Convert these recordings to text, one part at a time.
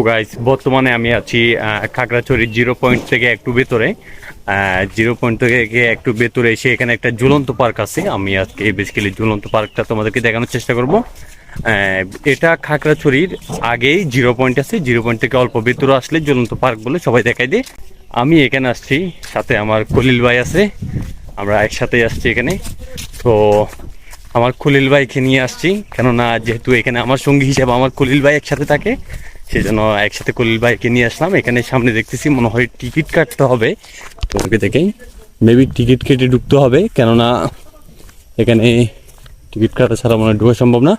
Guys বর্তমানে আমি আছি খাগড়াছড়ি জিরো পয়েন্ট থেকে একটু ভেতরে। জিরো পয়েন্ট থেকে একটু ভেতরে এসে এখানে একটা ঝুলন্ত পার্ক আছে। আমি আজকে বেসিক্যালি ঝুলন্ত পার্কটা তোমাদেরকে দেখানোর চেষ্টা করব। এটা খাগড়াছড়ির আগেই জিরো পয়েন্ট আছে, জিরো পয়েন্ট থেকে অল্প ভেতরে আসলে ঝুলন্ত পার্ক বলে সবাই দেখাই দেয়। আমি এখানে আসছি, সাথে আমার খলিল ভাই আছে, আমরা একসাথেই আসছি এখানে। তো আমার খলিল ভাইকে নিয়ে আসছি, কেননা যেহেতু এখানে আমার সঙ্গী হিসেবে আমার খলিল ভাই একসাথে থাকে, সেই জন্য একসাথে খলিল ভাইকে নিয়ে আসলাম। এখানে সামনে দেখতেছি মনে হয় টিকিট কাটতে হবে, তো ওকে দেখেই মেবি টিকিট কেটে ঢুকতে হবে, কেননা এখানে টিকিট কাটা ছাড়া মনে হয় ঢোকা সম্ভব না।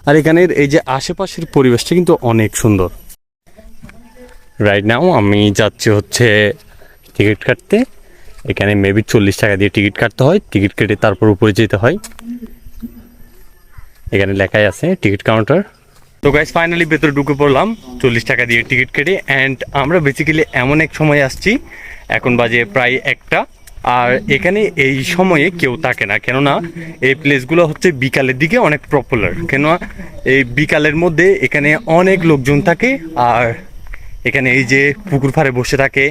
আর এখানের এই যে আশেপাশের পরিবেশটা কিন্তু অনেক সুন্দর। রাইট নাও আমি যাচ্ছি হচ্ছে টিকিট কাটতে। এখানে মেবি 40 টাকা দিয়ে টিকিট কাটতে হয়, টিকিট কেটে তারপর উপরে যেতে হয়। এখানে লেখাই আছে টিকিট কাউন্টার। তো গাইস ফাইনালি ভেতরে ঢুকে পড়লাম 40 টাকা দিয়ে টিকিট কেটে। অ্যান্ড আমরা বেসিক্যালি এমন এক সময় আসছি, এখন বাজে প্রায় 1টা, আর এখানে এই সময়ে কেউ থাকে না, কেননা এই প্লেসগুলো হচ্ছে বিকালের দিকে অনেক পপুলার। কেননা এই বিকালের মধ্যে এখানে অনেক লোকজন থাকে, আর এখানে এই যে পুকুর পাড়ে বসে থাকে,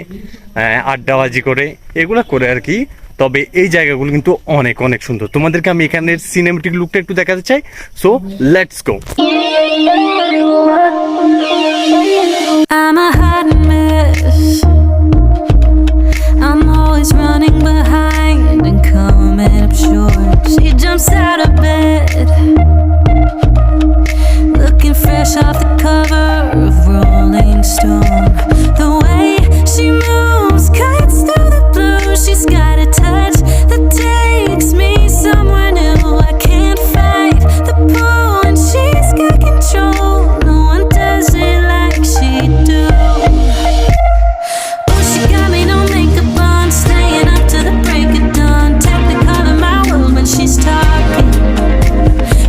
আড্ডাবাজি করে, এগুলো করে আর কি। তবে এই জায়গাগুলো কিন্তু অনেক অনেক সুন্দর। তোমাদেরকে আমি এখানের সিনেমেটিক লুকটা একটু দেখাতে চাই, so let's go. I'm a hot mess. I'm always running behind and coming up short. She jumps out of bed, looking fresh off the cover of Rolling Stone. The way she moves cuts through the blue. She's got a touch that takes me somewhere new. I can't fight the pull and she's got control. No one does it like she do. Oh, she got me no makeup on, staying up to the break of dawn. Technicolor of my world when she's talking.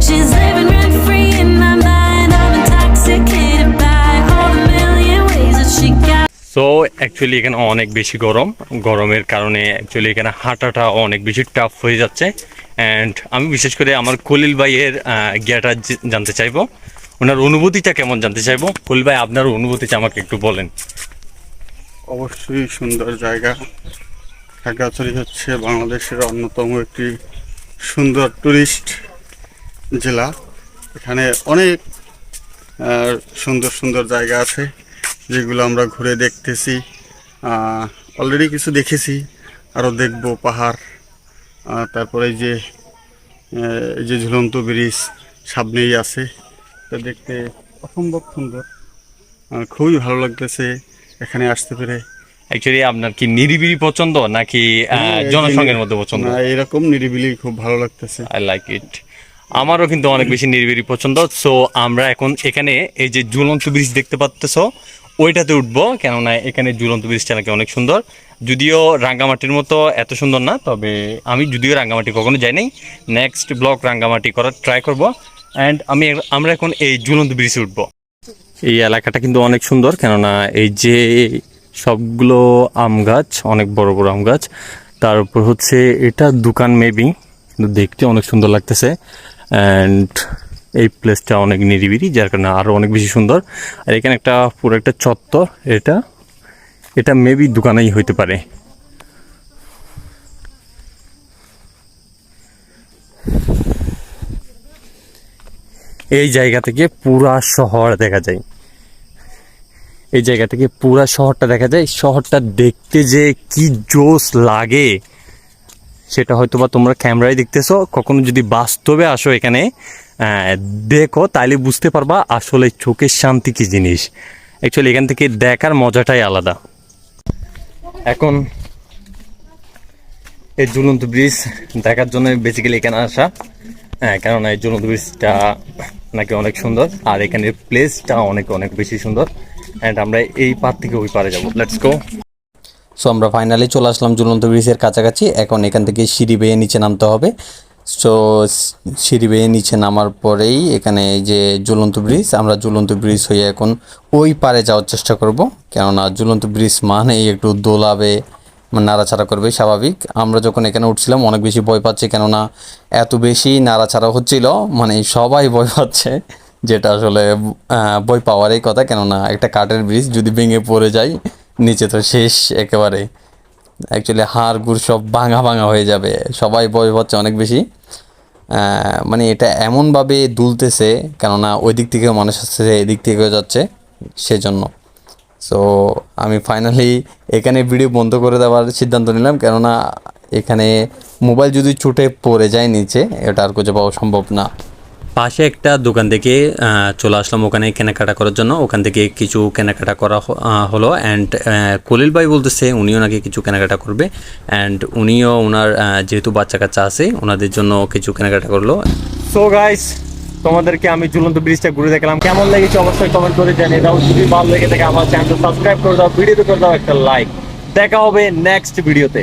She's living rent free in my mind. I'm intoxicated by all the million ways that she got. So actually এখানে অনেক বেশি গরমের কারণে actually এখানে হাঁটাটা অনেক বেশি tough হয়ে যাচ্ছে। অ্যান্ড আমি বিশেষ করে আমার খলিল ভাইয়ের গিয়াটা জানতে চাইবো, ওনার অনুভূতিটা কেমন জানতে চাইবো। খলিল ভাই, আপনার অনুভূতিটা আমাকে একটু বলেন। অবশ্যই সুন্দর জায়গা। খাগড়াছড়ি হচ্ছে বাংলাদেশের অন্যতম একটি সুন্দর টুরিস্ট জেলা। এখানে অনেক সুন্দর সুন্দর জায়গা আছে, যেগুলো আমরা ঘুরে দেখতেছি। অলরেডি কিছু দেখেছি, আরও দেখবো। পাহাড়, তারপরে এই যে ঝুলন্ত ব্রিজ সামনেই আছে, তা দেখতে অসম্ভব সুন্দর। খুবই ভালো লাগতেছে এখানে আসতে পেরে। অ্যাকচুয়ালি আপনার কি নিরিবিলি পছন্দ নাকি জনসংখ্যার মধ্যে পছন্দ? না, এরকম নিরিবিলি খুব ভালো লাগতেছে। I like it. আমারও কিন্তু অনেক বেশি নিরিবিলি পছন্দ। সো আমরা এখন এখানে এই যে ঝুলন্ত ব্রিজ দেখতে পাচ্তেছ, ওইটাতে উঠবো, কেননা এখানে ঝুলন্ত ব্রিজটা নাকি অনেক সুন্দর। যদিও রাঙ্গামাটির মতো এত সুন্দর না, তবে আমি যদিও রাঙ্গামাটি কখনো যাই নাই, নেক্সট ব্লগ রাঙ্গামাটি করার ট্রাই করবো। অ্যান্ড আমরা এখন এই ঝুলন্ত ব্রিজে উঠবো। এই এলাকাটা কিন্তু অনেক সুন্দর, কেননা এই যে সবগুলো আম গাছ, অনেক বড় বড় আম গাছ, তার উপর হচ্ছে এটা দোকান মেবি, কিন্তু দেখতে অনেক সুন্দর লাগতেছে। অ্যান্ড এই প্লেসটা অনেক নিরিবিলি, যার কারণে আরও অনেক বেশি সুন্দর। আর এখানে একটা পুরো একটা চত্বর, এটা মেবি দোকানেই হইতে পারে। এই জায়গা থেকে পুরা শহর দেখা যায়, এই জায়গা থেকে পুরা শহরটা দেখা যায়। শহরটা দেখতে যে কি জোস লাগে সেটা হয়তো বা তোমরা ক্যামেরায় দেখতেছো, কখনো যদি বাস্তবে আসো এখানে দেখো, তাইলে বুঝতে পারবা আসলে চোখের শান্তি কি জিনিস। অ্যাকচুয়ালি এখান থেকে দেখার মজাটাই আলাদা। এখন এই ঝুলন্ত ব্রিজ দেখার জন্য বেসিক্যালি এখানে আসা, কেননা এই ঝুলন্ত ব্রিজটা নাকি অনেক সুন্দর, আর এখানের প্লেসটা অনেক অনেক বেশি সুন্দর। অ্যান্ড আমরা এই পার থেকে ওই পারে যাবো, লেটস গো। সো আমরা ফাইনালি চলে আসলাম ঝুলন্ত ব্রিজের কাছাকাছি। এখন এখান থেকে সিঁড়ি বেয়ে নিচে নামতে হবে। সো সিঁড়ি বেয়ে নিচে নামার পরেই এখানে যে ঝুলন্ত ব্রিজ, আমরা ঝুলন্ত ব্রিজ হয়ে এখন ওই পারে যাওয়ার চেষ্টা করব, কেননা ঝুলন্ত ব্রিজ মানে একটু দোলাবে, নাড়াচাড়া করবে, স্বাভাবিক। আমরা যখন এখানে উঠছিলাম অনেক বেশি ভয় পাচ্ছি, কেননা এত বেশি নাড়াচাড়া হচ্ছিল, মানে সবাই ভয় পাচ্ছে যেটা আসলে ভয় পাওয়ারই কথা, কেননা একটা কাঠের ব্রিজ যদি ভেঙে পড়ে যায় নিচে তো শেষ একেবারে। অ্যাকচুয়ালি হাড় গুড় সব ভাঙা ভাঙা হয়ে যাবে, সবাই ভয় পাচ্ছে অনেক বেশি। মানে এটা এমনভাবে দুলতেছে, কেননা ওই দিক থেকেও মানুষ আসছে, এদিক থেকেও যাচ্ছে, সেজন্য। সো আমি ফাইনালি এখানে ভিডিও বন্ধ করে দেওয়ার সিদ্ধান্ত নিলাম, কেননা এখানে মোবাইল যদি ছুটে পড়ে যায় নিচে, এটা আর খুঁজে পাওয়া সম্ভব না। পাশে একটা দোকান থেকে চলে আসলাম ওখানে কেনাকাটা করার জন্য। ওখান থেকে কিছু কেনাকাটা করা হলো। অ্যান্ড কলিল ভাই বলতেছে উনিও নাকি কিছু কেনাকাটা করবে, অ্যান্ড উনিও ওনার যেহেতু বাচ্চা কাচ্চা আছে ওনাদের জন্য কিছু কেনাকাটা করলো। সো গাইস, তোমাদেরকে আমি ঝুলন্ত ব্রিজটা ঘুরে দেখলাম, কেমন লেগেছে অবশ্যই কমেন্ট করে জানিয়ে দাও। যদি ভালো লেগে থাকে আমার চ্যানেলটা সাবস্ক্রাইব করে দাও, ভিডিওতে করে দাও একটা লাইক। দেখা হবে নেক্সট ভিডিওতে।